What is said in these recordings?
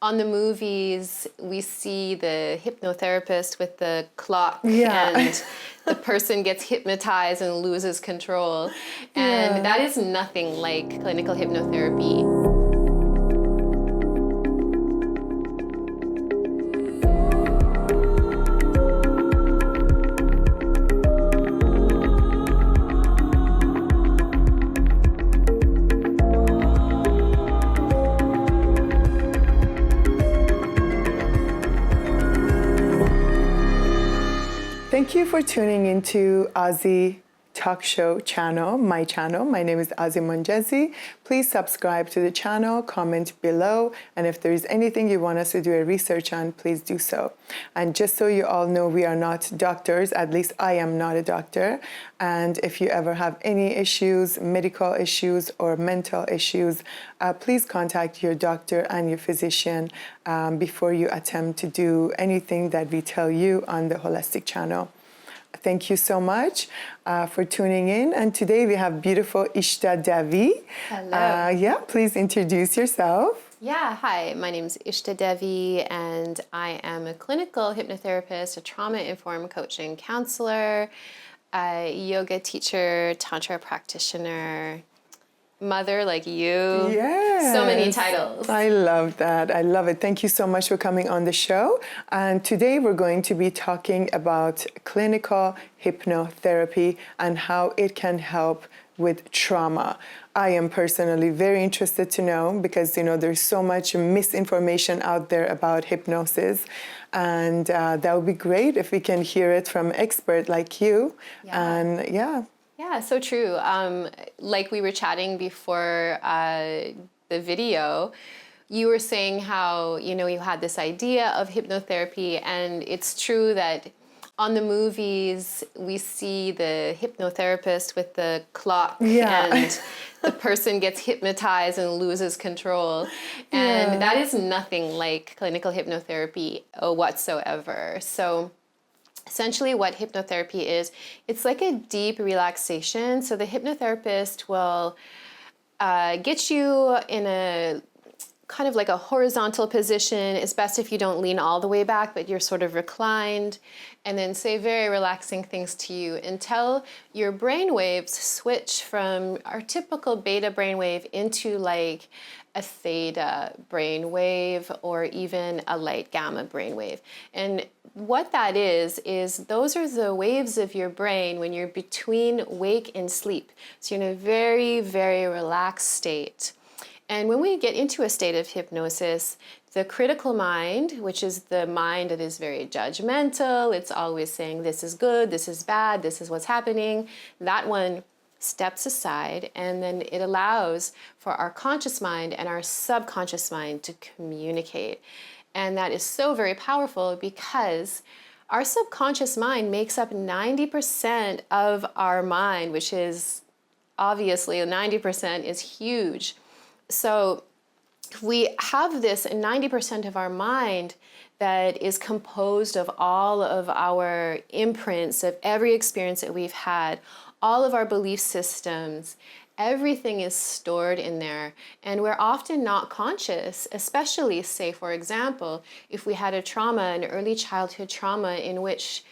on the movies, we see the hypnotherapist with the clock Yeah. and the person gets hypnotized and loses control. And that is nothing like clinical hypnotherapy. Thank you for tuning into Azi Talk Show channel, my channel. My name is Azi Monjezi. Please subscribe to the channel, comment below, and if there is anything you want us to do a research on, please do so. And just so you all know, we are not doctors, at least I am not a doctor. And if you ever have any issues, medical issues or mental issues, please contact your doctor and your physician before you attempt to do anything that we tell you on the Holistic channel. Thank you so much for tuning in. And today we have beautiful Ishta Devi. Hello. Please introduce yourself. Yeah, hi, my name is Ishta Devi, and I am a clinical hypnotherapist, a trauma-informed coaching counselor, a yoga teacher, tantra practitioner, mother like you. Yes. So many titles. I love that. I love it. Thank you so much for coming on the show. And today we're going to be talking about clinical hypnotherapy and how it can help with trauma. I am personally very interested to know because, there's so much misinformation out there about hypnosis. And that would be great if we can hear it from an expert like you. Yeah, so true. Like we were chatting before the video, you were saying how, you had this idea of hypnotherapy, and it's true that on the movies, we see the hypnotherapist with the clock and the person gets hypnotized and loses control. And that is nothing like clinical hypnotherapy whatsoever. So essentially what hypnotherapy is, it's like a deep relaxation. So the hypnotherapist will get you in a kind of like a horizontal position. It's best if you don't lean all the way back, but you're sort of reclined, and then say very relaxing things to you until your brain waves switch from our typical beta brainwave into like a theta brainwave or even a light gamma brainwave. And what that is those are the waves of your brain when you're between wake and sleep. So you're in a very, very relaxed state. And when we get into a state of hypnosis, the critical mind, which is the mind that is very judgmental, it's always saying this is good, this is bad, this is what's happening, that one steps aside, and then it allows for our conscious mind and our subconscious mind to communicate. And that is so very powerful because our subconscious mind makes up 90% of our mind, which is obviously 90% is huge. So we have this 90% of our mind that is composed of all of our imprints of every experience that we've had, all of our belief systems. Everything is stored in there, and we're often not conscious, especially, say, for example, if we had a trauma, an early childhood trauma in which,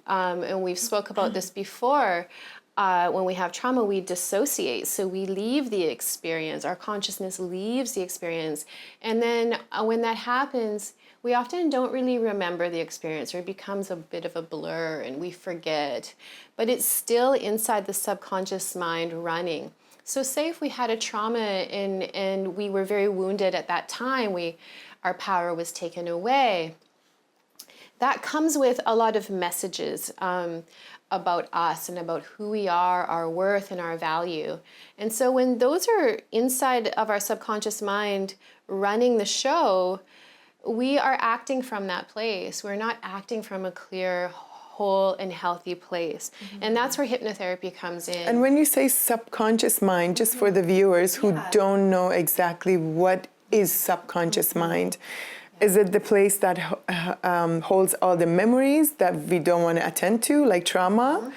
and we've spoke about this before, when we have trauma, we dissociate. So we leave the experience. Our consciousness leaves the experience. And then when that happens, we often don't really remember the experience, or it becomes a bit of a blur and we forget. But it's still inside the subconscious mind running. So say if we had a trauma and we were very wounded at that time, our power was taken away. That comes with a lot of messages about us and about who we are, our worth, and our value. And so when those are inside of our subconscious mind running the show, we are acting from that place. We're not acting from a clear, whole, and healthy place. Mm-hmm. And that's where hypnotherapy comes in. And when you say subconscious mind, just for the viewers who don't know exactly what is subconscious mind, is it the place that holds all the memories that we don't want to attend to, like trauma?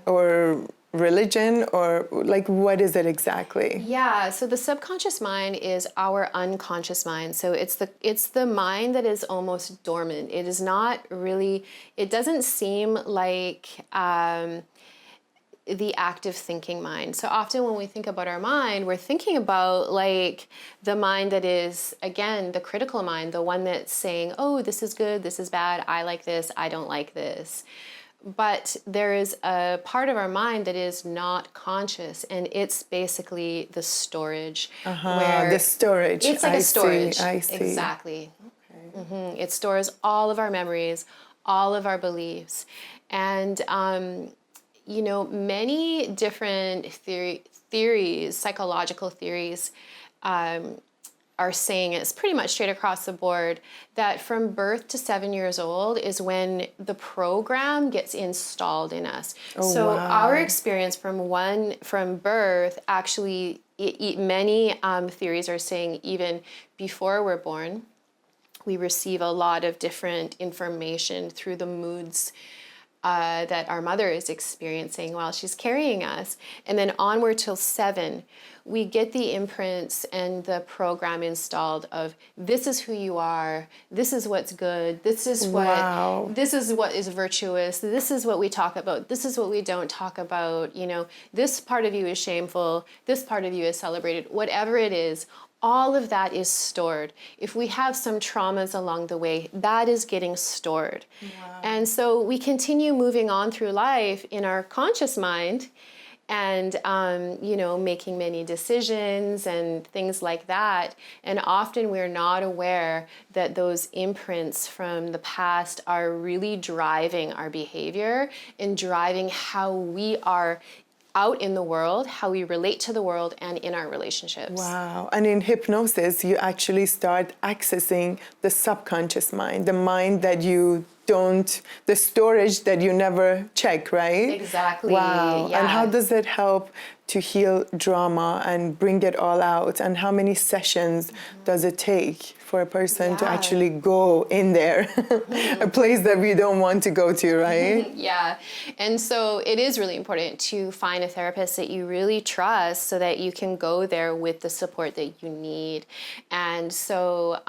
Or religion, or like what is it exactly? Yeah, so the subconscious mind is our unconscious mind. So it's the mind that is almost dormant. It is not really, it doesn't seem like the active thinking mind. So often when we think about our mind, we're thinking about like the mind that is, again, the critical mind, the one that's saying, oh, this is good, this is bad, I like this, I don't like this. But there is a part of our mind that is not conscious, and it's basically the storage. Where The storage. it's like a storage. I see. Exactly. Okay. It stores all of our memories, all of our beliefs. And, you know, many different theories, psychological theories, are saying, it's pretty much straight across the board, that from birth to 7 years old is when the program gets installed in us. So wow. our experience from birth, actually, many theories are saying even before we're born, we receive a lot of different information through the moods that our mother is experiencing while she's carrying us. And then onward till 7, we get the imprints and the program installed of, this is who you are, this is what's good, this is what is virtuous, this is what we talk about, this is what we don't talk about, you know, this part of you is shameful, this part of you is celebrated, whatever it is. All of that is stored. If we have some traumas along the way, that is getting stored. Wow. And so we continue moving on through life in our conscious mind and, you know, making many decisions and things like that. And often we're not aware that those imprints from the past are really driving our behavior and driving how we are out in the world, how we relate to the world and in our relationships. Wow. And in hypnosis, you actually start accessing the subconscious mind, the mind that you don't, the storage that you never check, right? Exactly. Wow. Yeah. And how does it help to heal drama and bring it all out? And how many sessions does it take for a person to actually go in there, a place that we don't want to go to, right? Yeah. And so it is really important to find a therapist that you really trust so that you can go there with the support that you need. And so,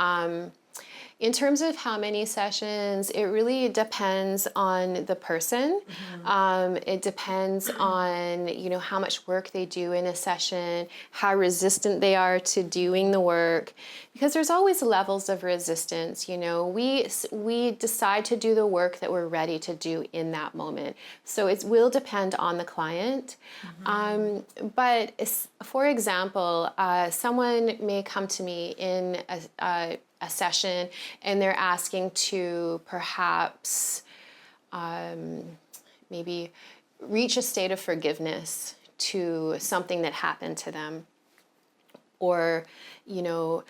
in terms of how many sessions, it really depends on the person. It depends on, you know, how much work they do in a session, how resistant they are to doing the work, because there's always levels of resistance. You know, we decide to do the work that we're ready to do in that moment. So it will depend on the client. But for example, someone may come to me in a session and they're asking to perhaps maybe reach a state of forgiveness to something that happened to them, or, you know,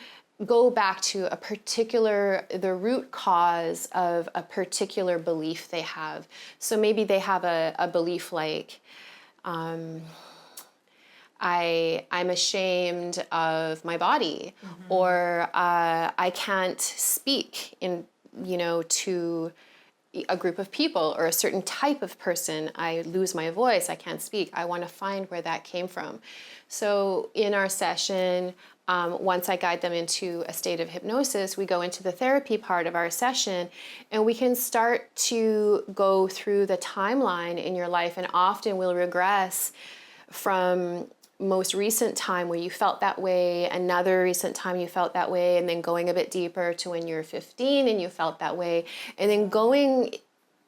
go back to the root cause of a particular belief they have. So maybe they have a belief like, I'm ashamed of my body, or I can't speak to a group of people or a certain type of person. I lose my voice, I can't speak. I want to find where that came from. So in our session, once I guide them into a state of hypnosis, we go into the therapy part of our session, and we can start to go through the timeline in your life, and often we'll regress from most recent time where you felt that way, another recent time you felt that way, and then going a bit deeper to when you're 15 and you felt that way, and then going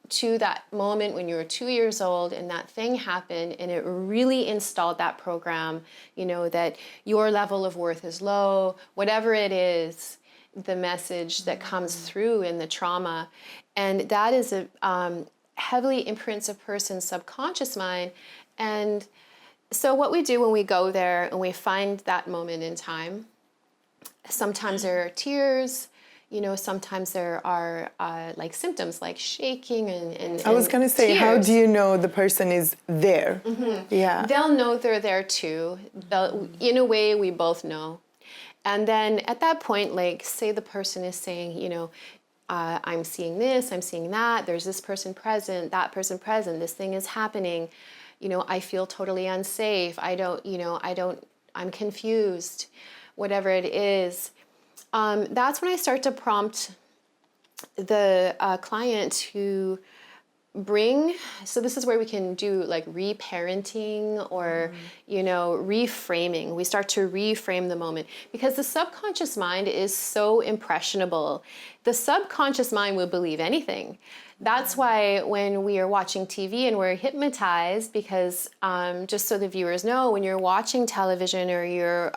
to that moment when you were 2 years old and that thing happened and it really installed that program, you know, that your level of worth is low, whatever it is, the message that comes through in the trauma. And that is heavily imprints a person's subconscious mind. And so what we do when we go there and we find that moment in time, sometimes there are tears, you know, sometimes there are like symptoms like shaking and I was going to say, tears. how do you know the person is there? Yeah. They'll know they're there too. In a way, we both know. And then at that point, like say the person is saying, you know, I'm seeing this, I'm seeing that, there's this person present, that person present, this thing is happening. I feel totally unsafe. I'm confused, whatever it is. That's when I start to prompt the client to so this is where we can do like reparenting or, reframing. We start to reframe the moment because the subconscious mind is so impressionable. The subconscious mind will believe anything. That's why when we are watching TV and we're hypnotized, because just so the viewers know, when you're watching television or you're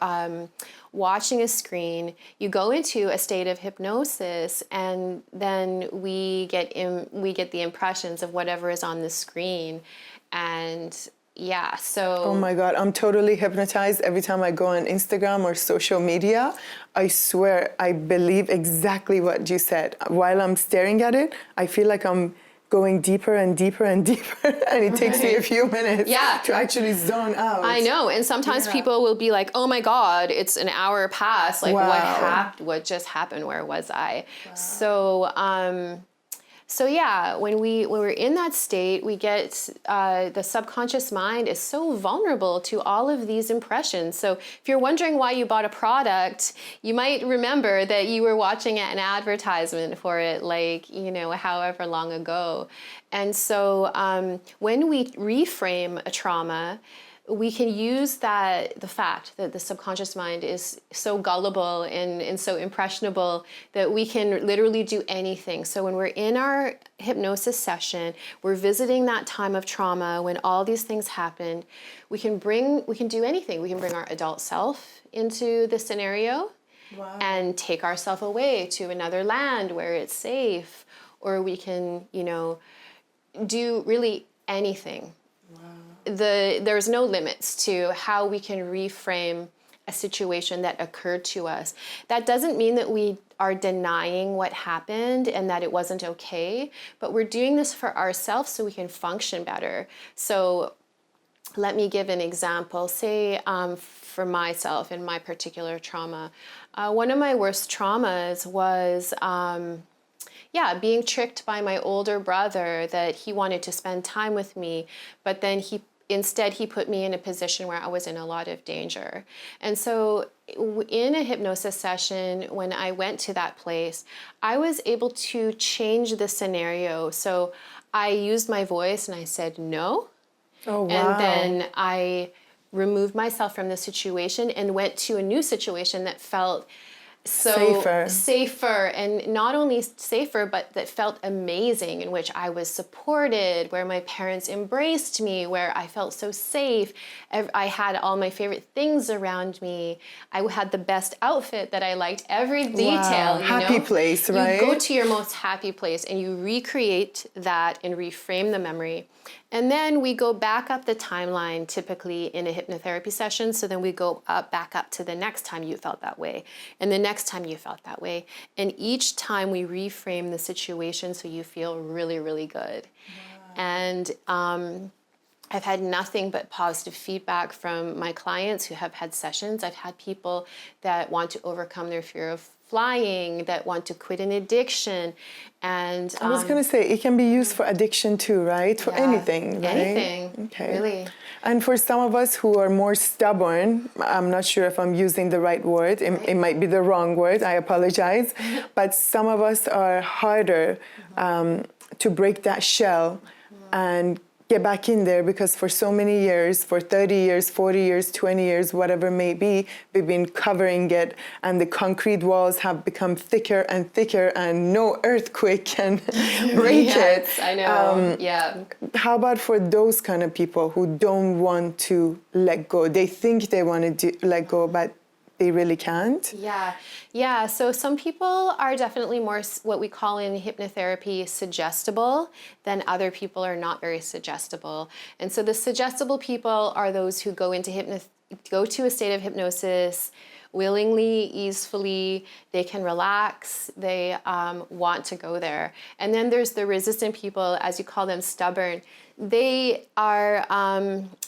watching a screen, you go into a state of hypnosis, and then we get the impressions of whatever is on the screen, and yeah, so. Oh my God, I'm totally hypnotized every time I go on Instagram or social media. I swear, I believe exactly what you said. While I'm staring at it, I feel like I'm going deeper and deeper and deeper, and it takes me a few minutes to actually zone out. I know, and sometimes people will be like, "Oh my God, it's an hour past. Like, what just happened? Where was I?" Wow. So yeah, when we're in that state, we get the subconscious mind is so vulnerable to all of these impressions. So if you're wondering why you bought a product, you might remember that you were watching an advertisement for it, like, however long ago. And so when we reframe a trauma, we can use the fact that the subconscious mind is so gullible and so impressionable that we can literally do anything. So when we're in our hypnosis session, we're visiting that time of trauma when all these things happened, we can do anything. We can bring our adult self into the scenario and take ourselves away to another land where it's safe, or we can, do really anything. There's no limits to how we can reframe a situation that occurred to us. That doesn't mean that we are denying what happened and that it wasn't okay, but we're doing this for ourselves so we can function better. So let me give an example. Say for myself in my particular trauma, one of my worst traumas was being tricked by my older brother that he wanted to spend time with me, but then instead he put me in a position where I was in a lot of danger. And so in a hypnosis session, when I went to that place, I was able to change the scenario. So I used my voice and I said no. Oh, wow. And then I removed myself from the situation and went to a new situation that felt safer, and not only safer, but that felt amazing, in which I was supported, where my parents embraced me, where I felt so safe. I had all my favorite things around me. I had the best outfit that I liked, every detail. Happy place, right? You go to your most happy place and you recreate that and reframe the memory. And then we go back up the timeline, typically in a hypnotherapy session. So then we go back up to the next time you felt that way, and the next time you felt that way. And each time we reframe the situation so you feel really, really good. Wow. And I've had nothing but positive feedback from my clients who have had sessions. I've had people that want to overcome their fear of flying, that want to quit an addiction. And I was going to say, it can be used for addiction too, right? For anything, right? Anything, okay. Really. And for some of us who are more stubborn, I'm not sure if I'm using the right word. It might be the wrong word. I apologize. But some of us are harder to break that shell and get back in there, because for so many years, for 30 years, 40 years, 20 years, whatever it may be, we've been covering it, and the concrete walls have become thicker and thicker, and no earthquake can break it. I know, How about for those kind of people who don't want to let go? They think they want to let go, but they really can't? Yeah. So some people are definitely more what we call in hypnotherapy suggestible than other people are not very suggestible. And so the suggestible people are those who go to a state of hypnosis willingly, easily. They can relax. They want to go there. And then there's the resistant people, as you call them, stubborn. They are,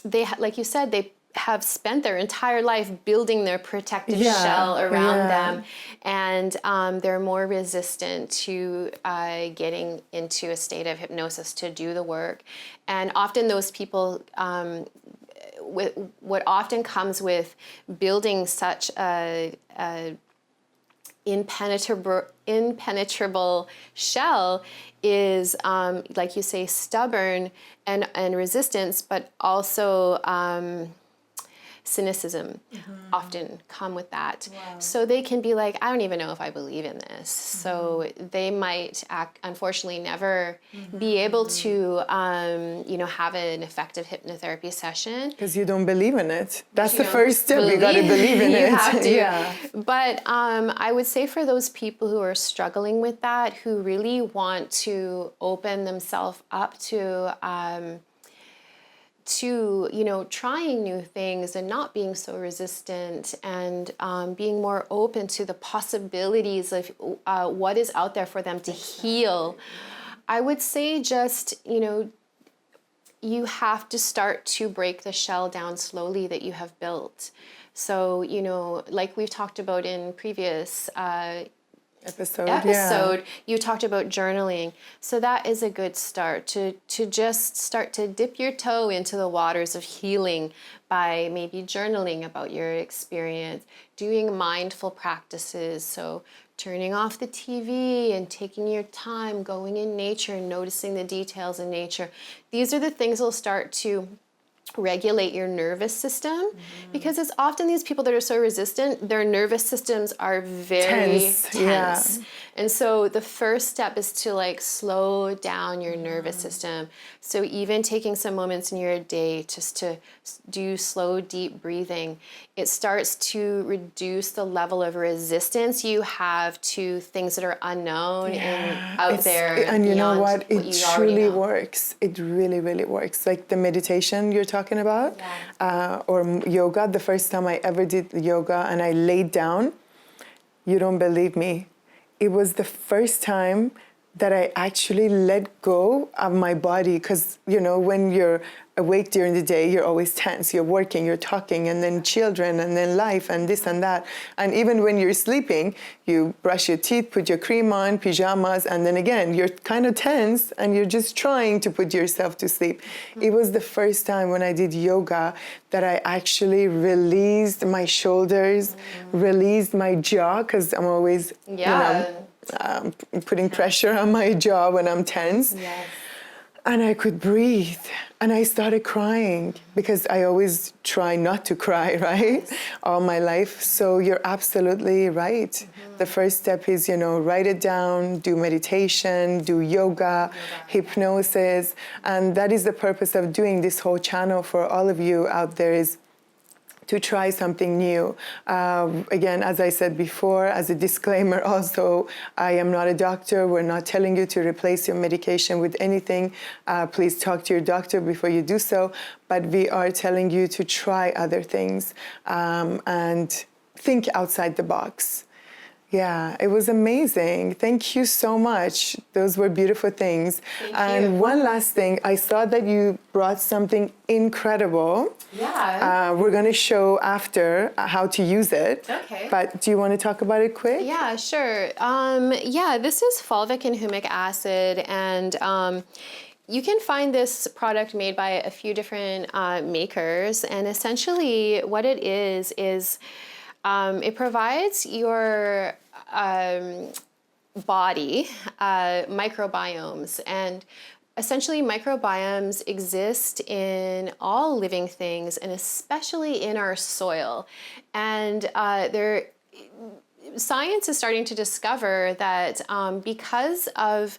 like you said, have spent their entire life building their protective shell around them, and they're more resistant to getting into a state of hypnosis to do the work. And often those people, what often comes with building such a impenetrable shell is, like you say, stubborn and resistance, but also cynicism often come with that. Wow. So they can be like, I don't even know if I believe in this. So they might unfortunately never be able to, have an effective hypnotherapy session. Because you don't believe in it. That's the first step. You got to believe in it. You have to. But I would say for those people who are struggling with that, who really want to open themselves up to trying new things and not being so resistant, and being more open to the possibilities of what is out there for them to heal. I would say just, you have to start to break the shell down slowly that you have built. So, like we've talked about in previous episode, you talked about journaling. So that is a good start to just start to dip your toe into the waters of healing by maybe journaling about your experience, doing mindful practices. So turning off the TV and taking your time, going in nature and noticing the details in nature. These are the things that will start to regulate your nervous system, because it's often these people that are so resistant, their nervous systems are very tense. And so the first step is to slow down your nervous system. So even taking some moments in your day just to do slow, deep breathing, it starts to reduce the level of resistance you have to things that are unknown and out there. And you know what? It truly works. It really, really works. Like the meditation you're talking about, or yoga. The first time I ever did yoga and I laid down, you don't believe me, it was the first time that I actually let go of my body. Because, when you're awake during the day, you're always tense. You're working, you're talking, and then children, and then life, and this and that. And even when you're sleeping, you brush your teeth, put your cream on, pajamas, and then again, you're kind of tense, and you're just trying to put yourself to sleep. It was the first time when I did yoga that I actually released my shoulders, released my jaw, because I'm always, putting pressure on my jaw when I'm tense. Yes. And I could breathe. And I started crying, because I always try not to cry, right? Yes. All my life. So you're absolutely right. The first step is, write it down, do meditation, do yoga, hypnosis. And that is the purpose of doing this whole channel for all of you out there, is to try something new. Again, as I said before, as a disclaimer also, I am not a doctor. We're not telling you to replace your medication with anything. Please talk to your doctor before you do so. But we are telling you to try other things and think outside the box. Yeah, it was amazing. Thank you so much. Those were beautiful things. Thank you. One last thing, I saw that you brought something incredible. Yeah. We're going to show after how to use it. Okay. But do you want to talk about it quick? Yeah, sure. This is fulvic and humic acid, and you can find this product made by a few different makers. And essentially what it is it provides your body microbiomes, and essentially microbiomes exist in all living things, and especially in our soil. And science is starting to discover that because of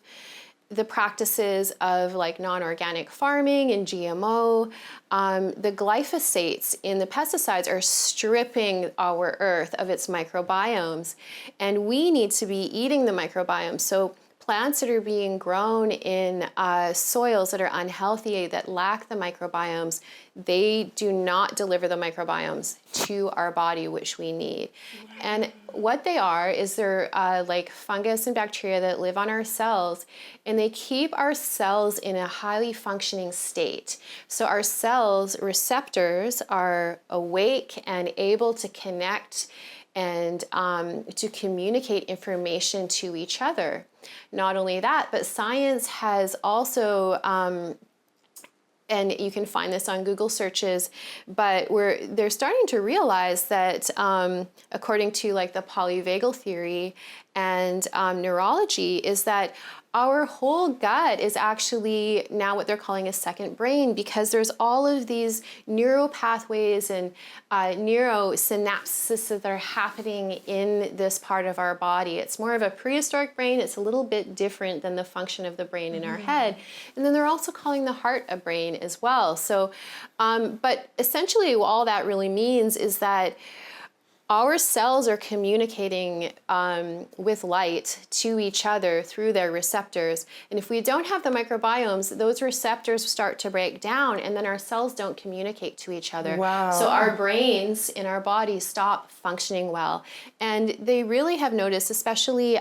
the practices of non-organic farming and GMO, the glyphosates in the pesticides are stripping our earth of its microbiomes, and we need to be eating the microbiome. So plants that are being grown in soils that are unhealthy, that lack the microbiomes, they do not deliver the microbiomes to our body, which we need. Wow. And what they are is they're like fungus and bacteria that live on our cells, and they keep our cells in a highly functioning state. So our cells receptors are awake and able to connect and to communicate information to each other. Not only that, but science has also, and you can find this on Google searches, but they're starting to realize that according to like the polyvagal theory and neurology, is that our whole gut is actually now what they're calling a second brain, because there's all of these neural pathways and neurosynapses that are happening in this part of our body. It's more of a prehistoric brain. It's a little bit different than the function of the brain in our head. And then they're also calling the heart a brain as well. So, but essentially all that really means is that our cells are communicating with light to each other through their receptors. And if we don't have the microbiomes, those receptors start to break down, and then our cells don't communicate to each other. Wow. So our brains in our bodies stop functioning well. And they really have noticed, especially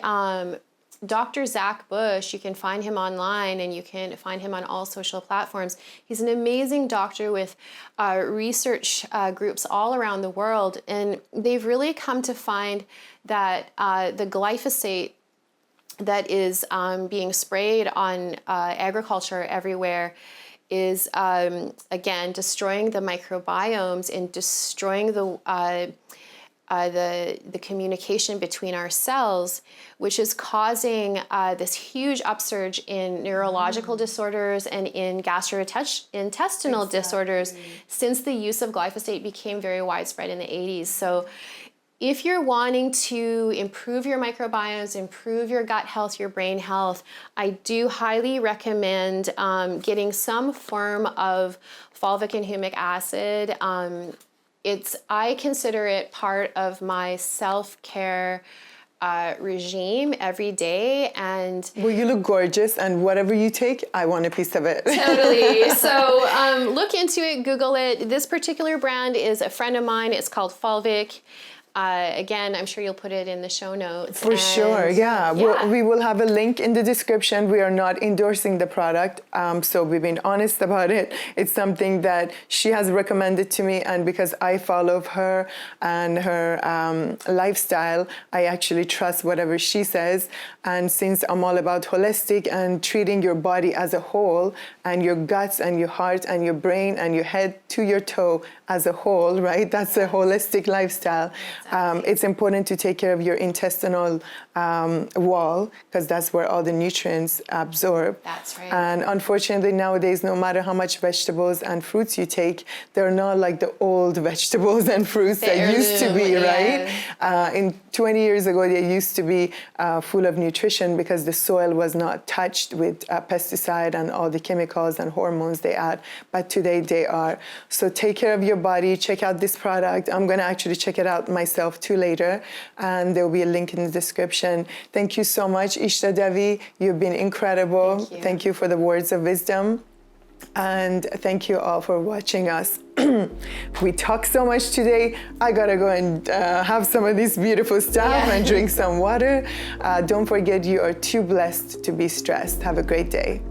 Dr. Zach Bush, you can find him online and you can find him on all social platforms. He's an amazing doctor with research groups all around the world, and they've really come to find that the glyphosate that is being sprayed on agriculture everywhere is, again, destroying the microbiomes and destroying the communication between our cells, which is causing this huge upsurge in neurological disorders and in gastrointestinal disorders since the use of glyphosate became very widespread in the 80s. So if you're wanting to improve your microbiomes, improve your gut health, your brain health, I do highly recommend getting some form of fulvic and humic acid. I consider it part of my self-care regime every day. And well, you look gorgeous, and whatever you take, I want a piece of it. Totally. So look into it, Google it. This particular brand is a friend of mine. It's called Fulvic. Again, I'm sure you'll put it in the show notes. For sure, yeah. We will have a link in the description. We are not endorsing the product, so we've been honest about it. It's something that she has recommended to me, and because I follow her and her lifestyle, I actually trust whatever she says. And since I'm all about holistic and treating your body as a whole, and your guts and your heart and your brain and your head to your toe as a whole, right? That's a holistic lifestyle. It's important to take care of your intestinal wall, because that's where all the nutrients absorb. That's right. And unfortunately nowadays, no matter how much vegetables and fruits you take, they're not like the old vegetables and fruits that used to be, right? In 20 years ago, they used to be full of nutrition because the soil was not touched with pesticide and all the chemicals and hormones they add. But today they are. So take care of your body. Check out this product. I'm going to actually check it out myself too later, and there will be a link in the description. Thank you so much, Ishta, Devi. You've been incredible. Thank you for the words of wisdom. And thank you all for watching us. We talked so much today. I gotta go and have some of this beautiful stuff and drink some water. Don't forget, you are too blessed to be stressed. Have a great day.